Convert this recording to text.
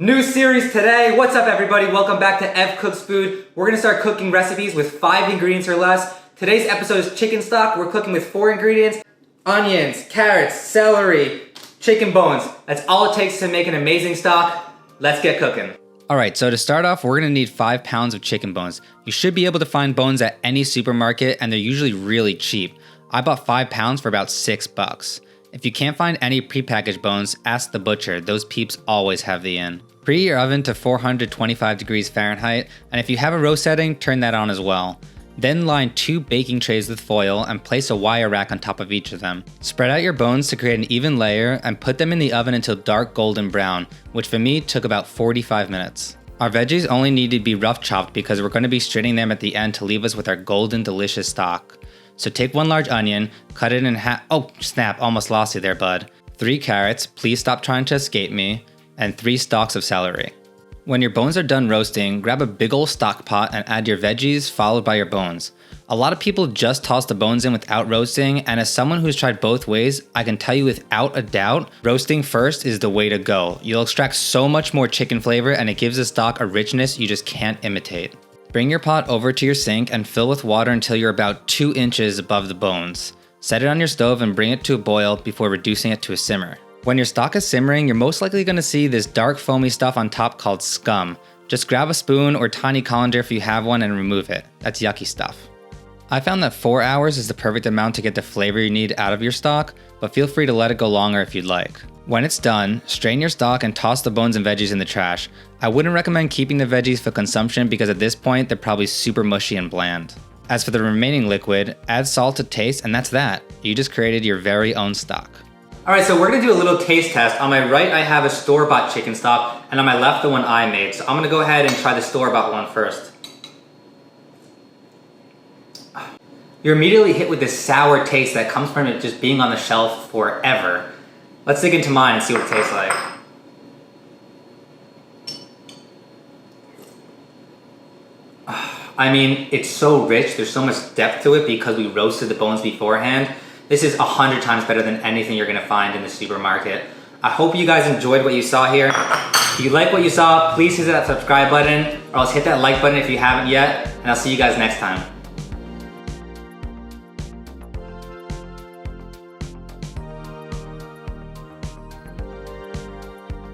New series today. What's up everybody? Welcome back to EvCooksFood. We're gonna start cooking recipes with 5 ingredients or less. Today's episode is chicken stock. We're cooking with 4 ingredients: onions, carrots, celery, chicken bones. That's all it takes to make an amazing stock. Let's get cooking. Alright, so to start off, we're gonna need 5 pounds of chicken bones. You should be able to find bones at any supermarket and they're usually really cheap. I bought 5 pounds for about $6. If you can't find any prepackaged bones, ask the butcher. Those peeps always have the in. Preheat your oven to 425 degrees Fahrenheit, and if you have a roast setting, turn that on as well. Then line 2 baking trays with foil and place a wire rack on top of each of them. Spread out your bones to create an even layer and put them in the oven until dark golden brown, which for me took about 45 minutes. Our veggies only need to be rough chopped because we're going to be straining them at the end to leave us with our golden delicious stock. So take 1 large onion, cut it in half. Oh snap, almost lost you there, bud. 3 carrots, please stop trying to escape me, and 3 stalks of celery. When your bones are done roasting, grab a big ol' stock pot and add your veggies followed by your bones. A lot of people just toss the bones in without roasting, and as someone who's tried both ways, I can tell you without a doubt, roasting first is the way to go. You'll extract so much more chicken flavor and it gives the stock a richness you just can't imitate. Bring your pot over to your sink and fill with water until you're about 2 inches above the bones. Set it on your stove and bring it to a boil before reducing it to a simmer. When your stock is simmering, you're most likely going to see this dark foamy stuff on top called scum. Just grab a spoon or tiny colander if you have one and remove it. That's yucky stuff. I found that 4 hours is the perfect amount to get the flavor you need out of your stock, but feel free to let it go longer if you'd like. When it's done, strain your stock and toss the bones and veggies in the trash. I wouldn't recommend keeping the veggies for consumption because at this point they're probably super mushy and bland. As for the remaining liquid, add salt to taste and that's that. You just created your very own stock. Alright, so we're gonna do a little taste test. On my right I have a store-bought chicken stock, and on my left the one I made. So I'm gonna go ahead and try the store-bought one first. You're immediately hit with this sour taste that comes from it just being on the shelf forever. Let's dig into mine and see what it tastes like. I mean, it's so rich, there's so much depth to it because we roasted the bones beforehand. This is 100 times better than anything you're gonna find in the supermarket. I hope you guys enjoyed what you saw here. If you like what you saw, please hit that subscribe button, or else hit that like button if you haven't yet, and I'll see you guys next time.